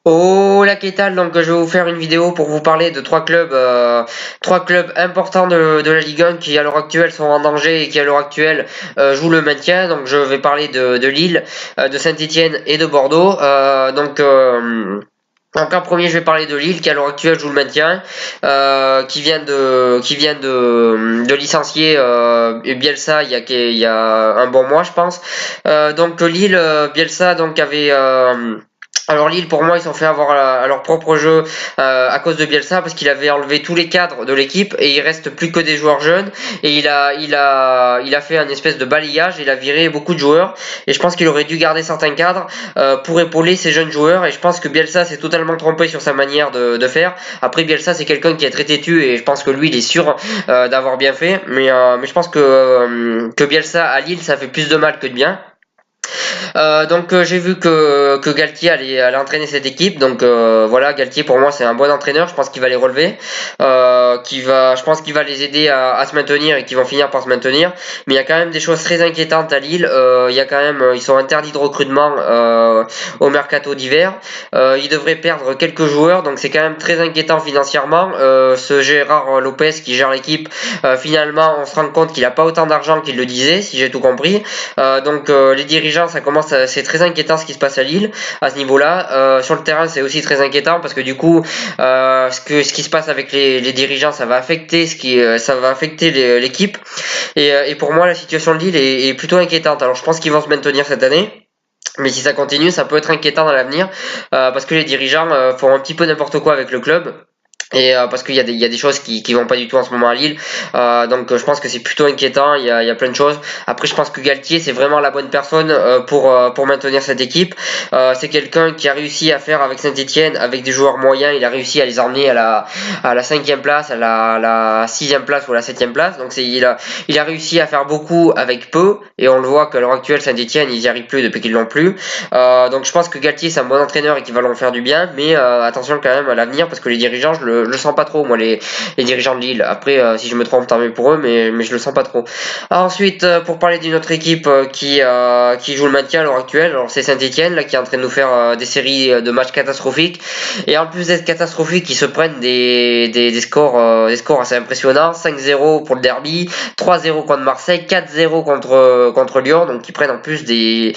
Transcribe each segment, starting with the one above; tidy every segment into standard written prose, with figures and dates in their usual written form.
Oh la Kétal, donc je vais vous faire une vidéo pour vous parler de trois clubs importants de la Ligue 1 qui à l'heure actuelle sont en danger et qui à l'heure actuelle jouent le maintien. Donc je vais parler de Lille, de Saint-Étienne et de Bordeaux. Donc en premier, je vais parler de Lille qui à l'heure actuelle joue le maintien, qui vient de licencier Bielsa il y a un bon mois, je pense. Donc Lille, Bielsa donc avait alors Lille, pour moi, ils sont fait avoir à leur propre jeu à cause de Bielsa parce qu'il avait enlevé tous les cadres de l'équipe et il reste plus que des joueurs jeunes et il a fait un espèce de balayage. Il a viré beaucoup de joueurs et je pense qu'il aurait dû garder certains cadres pour épauler ces jeunes joueurs et je pense que Bielsa s'est totalement trompé sur sa manière de faire. Après Bielsa, c'est quelqu'un qui est très têtu et je pense que lui, il est sûr d'avoir bien fait, mais je pense que Bielsa à Lille, ça fait plus de mal que de bien. Donc j'ai vu que Galtier allait entraîner cette équipe. Donc voilà, Galtier pour moi c'est un bon entraîneur. Je pense qu'il va les relever, je pense qu'il va les aider à se maintenir et qu'ils vont finir par se maintenir. Mais il y a quand même des choses très inquiétantes à Lille. Il y a quand même, ils sont interdits de recrutement au mercato d'hiver. Ils devraient perdre quelques joueurs, donc c'est quand même très inquiétant financièrement. Ce Gérard Lopez qui gère l'équipe, finalement on se rend compte qu'il a pas autant d'argent qu'il le disait, si j'ai tout compris. Les dirigeants, c'est très inquiétant ce qui se passe à Lille à ce niveau-là. Sur le terrain, c'est aussi très inquiétant parce que du coup, ce qui se passe avec les dirigeants, ça va affecter l'équipe. Et pour moi, la situation de Lille est plutôt inquiétante. Alors, je pense qu'ils vont se maintenir cette année. Mais si ça continue, ça peut être inquiétant dans l'avenir parce que les dirigeants font un petit peu n'importe quoi avec le club. Et parce il y a des choses qui vont pas du tout en ce moment à Lille, je pense que c'est plutôt inquiétant. Il y a plein de choses. Après, je pense que Galtier c'est vraiment la bonne personne pour maintenir cette équipe. C'est quelqu'un qui a réussi à faire avec Saint-Étienne, avec des joueurs moyens, il a réussi à les emmener à la cinquième place, à la sixième place ou à la septième place. Il a réussi à faire beaucoup avec peu, et on le voit qu'à l'heure actuelle Saint-Étienne ils y arrivent plus depuis qu'ils l'ont plus. Donc je pense que Galtier c'est un bon entraîneur et qu'il va leur faire du bien, mais attention quand même à l'avenir parce que les dirigeants je le sens pas trop moi les dirigeants de Lille. Après si je me trompe tant mieux pour eux, mais je le sens pas trop. Ensuite pour parler d'une autre équipe qui joue le maintien à l'heure actuelle, alors c'est Saint-Étienne là qui est en train de nous faire des séries de matchs catastrophiques et en plus d'être catastrophiques ils se prennent des scores assez impressionnants. 5-0 pour le derby, 3-0 contre Marseille, 4-0 contre Lyon, donc ils prennent en plus des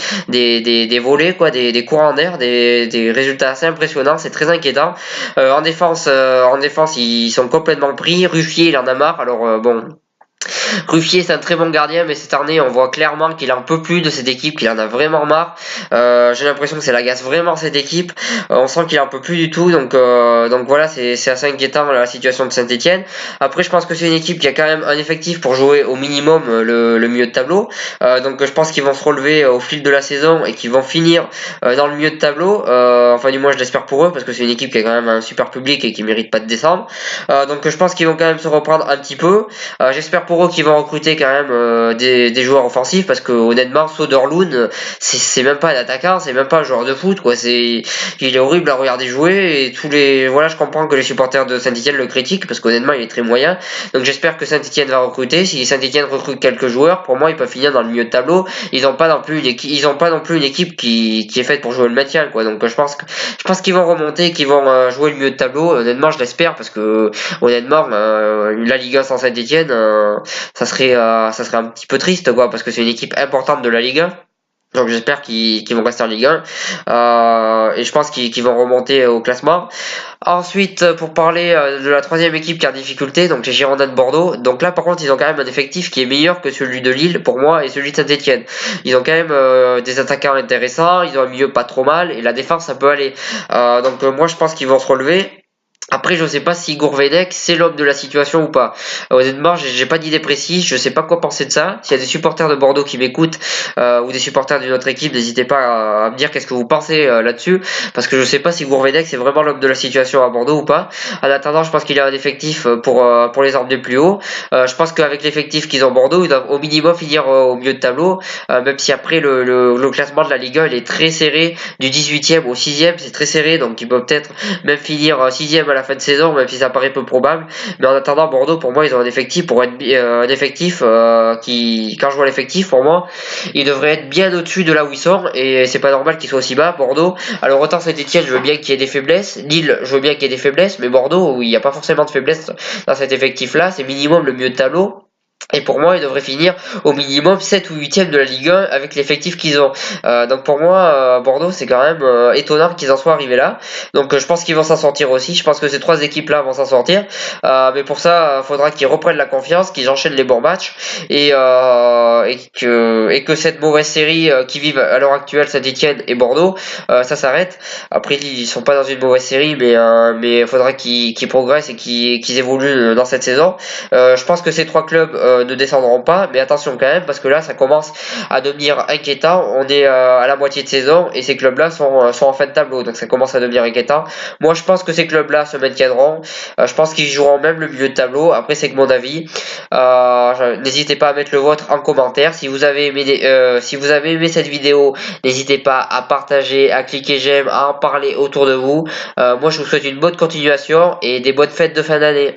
volets, quoi, des courants d'air, des résultats assez impressionnants. C'est très inquiétant. En défense, ils sont complètement pris. Ruffier, il en a marre. Alors bon, Ruffier, c'est un très bon gardien, mais cette année, on voit clairement qu'il en peut plus de cette équipe, qu'il en a vraiment marre. J'ai l'impression que c'est l'agace vraiment cette équipe. On sent qu'il en peut plus du tout, donc voilà, c'est assez inquiétant la situation de Saint-Étienne. Après, je pense que c'est une équipe qui a quand même un effectif pour jouer au minimum le milieu de tableau. Je pense qu'ils vont se relever au fil de la saison et qu'ils vont finir dans le milieu de tableau. Enfin, du moins, je l'espère pour eux, parce que c'est une équipe qui a quand même un super public et qui mérite pas de descendre. Je pense qu'ils vont quand même se reprendre un petit peu. J'espère pour eux qu'ils vont recruter quand même des joueurs offensifs parce que honnêtement Soderlund c'est même pas un attaquant, c'est même pas un joueur de foot quoi, il est horrible à regarder jouer et je comprends que les supporters de Saint-Étienne le critiquent parce qu'honnêtement il est très moyen. Donc j'espère que Saint-Étienne va recruter. Si Saint-Étienne recrute quelques joueurs, pour moi ils peuvent finir dans le milieu de tableau. Ils ont pas non plus une équipe qui est faite pour jouer le maintien quoi. Donc je pense qu'ils vont remonter, qu'ils vont jouer le milieu de tableau. Honnêtement je l'espère parce que honnêtement la Ligue 1 sans Saint-Étienne ça serait un petit peu triste quoi parce que c'est une équipe importante de la Ligue 1. Donc j'espère qu'ils vont rester en Ligue 1 et je pense qu'ils vont remonter au classement. Ensuite, pour parler de la troisième équipe qui est en difficulté, donc les Girondins de Bordeaux. Donc là, par contre, ils ont quand même un effectif qui est meilleur que celui de Lille pour moi et celui de Saint-Étienne. Ils ont quand même des attaquants intéressants, ils ont un milieu pas trop mal et la défense ça peut aller. Moi, je pense qu'ils vont se relever. Après, je sais pas si Gourvenec c'est l'homme de la situation ou pas. Honnêtement, j'ai pas d'idée précise, je sais pas quoi penser de ça. S'il y a des supporters de Bordeaux qui m'écoutent ou des supporters d'une autre équipe, n'hésitez pas à me dire qu'est-ce que vous pensez là-dessus, parce que je sais pas si Gourvenec c'est vraiment l'homme de la situation à Bordeaux ou pas. En attendant, je pense qu'il y a un effectif pour les emmener plus haut. Je pense qu'avec l'effectif qu'ils ont Bordeaux, ils doivent au minimum finir au milieu de tableau, même si après le classement de la Ligue 1 il est très serré, du 18e au 6e, c'est très serré, donc ils peuvent peut-être même finir 6e à la fin de saison, même si ça paraît peu probable. Mais en attendant, Bordeaux, pour moi, ils ont un effectif pour être un effectif qui, quand je vois l'effectif, pour moi, ils devraient être bien au-dessus de là où ils sont. Et c'est pas normal qu'ils soient aussi bas, Bordeaux. Alors autant Saint-Etienne, je veux bien qu'il y ait des faiblesses. Lille, je veux bien qu'il y ait des faiblesses. Mais Bordeaux, où il n'y a pas forcément de faiblesses dans cet effectif-là, c'est minimum le mieux de tableau. Et pour moi, ils devraient finir au minimum 7 ou 8e de la Ligue 1 avec l'effectif qu'ils ont. Donc pour moi, Bordeaux, c'est quand même étonnant qu'ils en soient arrivés là. Donc je pense qu'ils vont s'en sortir aussi. Je pense que ces trois équipes-là vont s'en sortir. Mais pour ça, il faudra qu'ils reprennent la confiance, qu'ils enchaînent les bons matchs et que cette mauvaise série qui vivent à l'heure actuelle Saint-Etienne et Bordeaux, ça s'arrête. Après, ils sont pas dans une mauvaise série, mais il faudra qu'ils progressent et qu'ils évoluent dans cette saison. Je pense que ces trois clubs ne descendront pas, mais attention quand même parce que là ça commence à devenir inquiétant. On est à la moitié de saison et ces clubs-là sont en fin de tableau, donc ça commence à devenir inquiétant. Moi je pense que ces clubs-là se maintiendront. Je pense qu'ils joueront même le milieu de tableau. Après c'est que mon avis. N'hésitez pas à mettre le vôtre en commentaire. Si vous avez aimé cette vidéo, n'hésitez pas à partager, à cliquer j'aime, à en parler autour de vous. Moi je vous souhaite une bonne continuation et des bonnes fêtes de fin d'année.